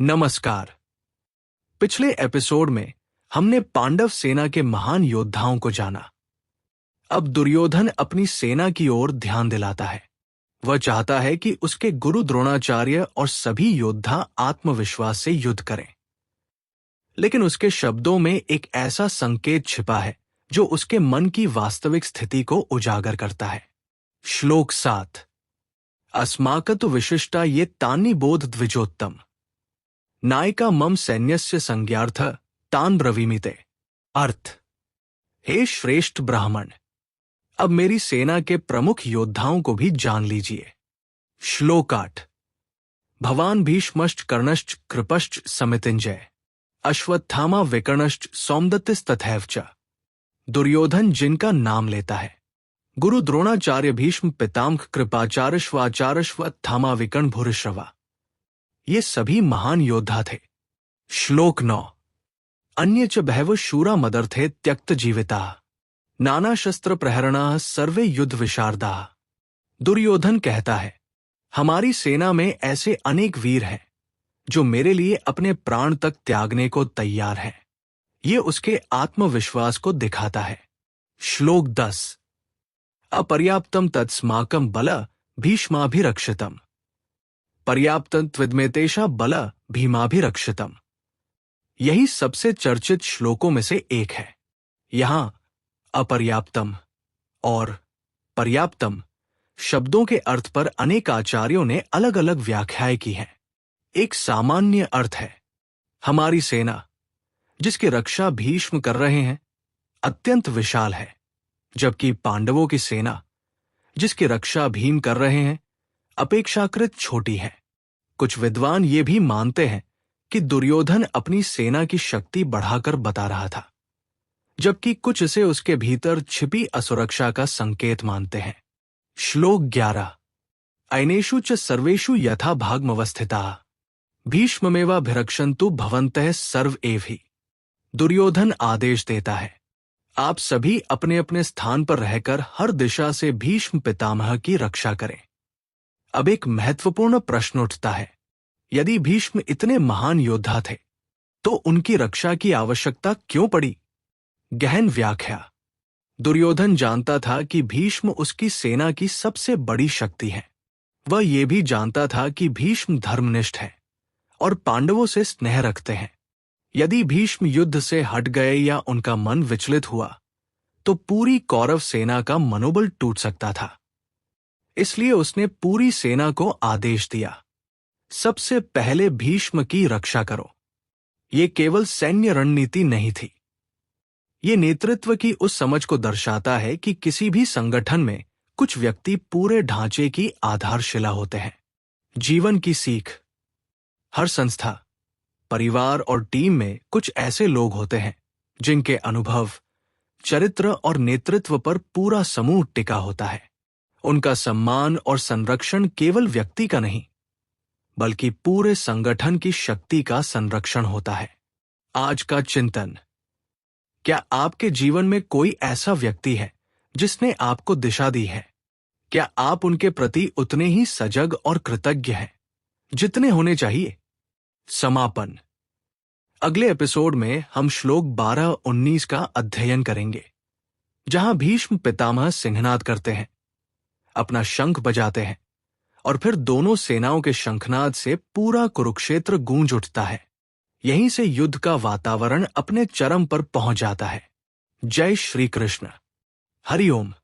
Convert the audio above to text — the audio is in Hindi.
नमस्कार। पिछले एपिसोड में हमने पांडव सेना के महान योद्धाओं को जाना। अब दुर्योधन अपनी सेना की ओर ध्यान दिलाता है। वह चाहता है कि उसके गुरु द्रोणाचार्य और सभी योद्धा आत्मविश्वास से युद्ध करें। लेकिन उसके शब्दों में एक ऐसा संकेत छिपा है जो उसके मन की वास्तविक स्थिति को उजागर करता है। श्लोक 7। अस्माकतु विशिष्टा ये तानि बोध द्विजोत्तम नायिका मम सैन्यस्य संज्ञार्थ तान ब्रवीमिते। अर्थ, हे श्रेष्ठ ब्राह्मण, अब मेरी सेना के प्रमुख योद्धाओं को भी जान लीजिए। श्लोक 8। भवान भीष्मश्च कर्णश्च कृपश्च समितिंजय अश्वत्थामा विकर्णश्च सौमदत्तिस्तथैव च। दुर्योधन जिनका नाम लेता है, गुरु द्रोणाचार्य, भीष्म पितामह, कृपाचार्यश्वाचार्यश्वत्थामा, विकर्ण, भूरिश्रवा, ये सभी महान योद्धा थे। श्लोक 9। अन्य च बहवो शूरा मदर्थे त्यक्त जीविता नाना शस्त्र प्रहरणा सर्वे युद्ध विशारदा। दुर्योधन कहता है, हमारी सेना में ऐसे अनेक वीर हैं जो मेरे लिए अपने प्राण तक त्यागने को तैयार हैं। ये उसके आत्मविश्वास को दिखाता है। श्लोक 10। अपर्याप्तम तत्स्माकं बल भीष्माभिरक्षितम् पर्याप्तं त्विदमेतेषा बल भीमाभिरक्षितम्। यही सबसे चर्चित श्लोकों में से एक है। यहां अपर्याप्तम और पर्याप्तम शब्दों के अर्थ पर अनेक आचार्यों ने अलग अलग व्याख्याएं की हैं। एक सामान्य अर्थ है, हमारी सेना जिसकी रक्षा भीष्म कर रहे हैं अत्यंत विशाल है, जबकि पांडवों की सेना जिसकी रक्षा भीम कर रहे हैं अपेक्षाकृत छोटी है। कुछ विद्वान ये भी मानते हैं कि दुर्योधन अपनी सेना की शक्ति बढ़ाकर बता रहा था, जबकि कुछ इसे उसके भीतर छिपी असुरक्षा का संकेत मानते हैं। श्लोक 11। अयनेषु च सर्वेषु यथा भागमवस्थिताः भीष्ममेवाभिरक्षन्तु भवन्तः सर्व एव हि। दुर्योधन आदेश देता है, आप सभी अपने अपने स्थान पर रहकर हर दिशा से भीष्म पितामह की रक्षा करें। अब एक महत्वपूर्ण प्रश्न उठता है, यदि भीष्म इतने महान योद्धा थे तो उनकी रक्षा की आवश्यकता क्यों पड़ी? गहन व्याख्या। दुर्योधन जानता था कि भीष्म उसकी सेना की सबसे बड़ी शक्ति है। वह यह भी जानता था कि भीष्म धर्मनिष्ठ है और पांडवों से स्नेह रखते हैं। यदि भीष्म युद्ध से हट गए या उनका मन विचलित हुआ तो पूरी कौरव सेना का मनोबल टूट सकता था। इसलिए उसने पूरी सेना को आदेश दिया, सबसे पहले भीष्म की रक्षा करो। ये केवल सैन्य रणनीति नहीं थी, ये नेतृत्व की उस समझ को दर्शाता है कि किसी भी संगठन में कुछ व्यक्ति पूरे ढांचे की आधारशिला होते हैं। जीवन की सीख। हर संस्था, परिवार और टीम में कुछ ऐसे लोग होते हैं जिनके अनुभव, चरित्र और नेतृत्व पर पूरा समूह टिका होता है। उनका सम्मान और संरक्षण केवल व्यक्ति का नहीं, बल्कि पूरे संगठन की शक्ति का संरक्षण होता है। आज का चिंतन। क्या आपके जीवन में कोई ऐसा व्यक्ति है जिसने आपको दिशा दी है? क्या आप उनके प्रति उतने ही सजग और कृतज्ञ हैं जितने होने चाहिए? समापन। अगले एपिसोड में हम श्लोक 12-19 का अध्ययन करेंगे, जहां भीष्म पितामह सिंहनाद करते हैं, अपना शंख बजाते हैं और फिर दोनों सेनाओं के शंखनाद से पूरा कुरुक्षेत्र गूंज उठता है। यहीं से युद्ध का वातावरण अपने चरम पर पहुंच जाता है। जय श्री कृष्ण। हरि ओम।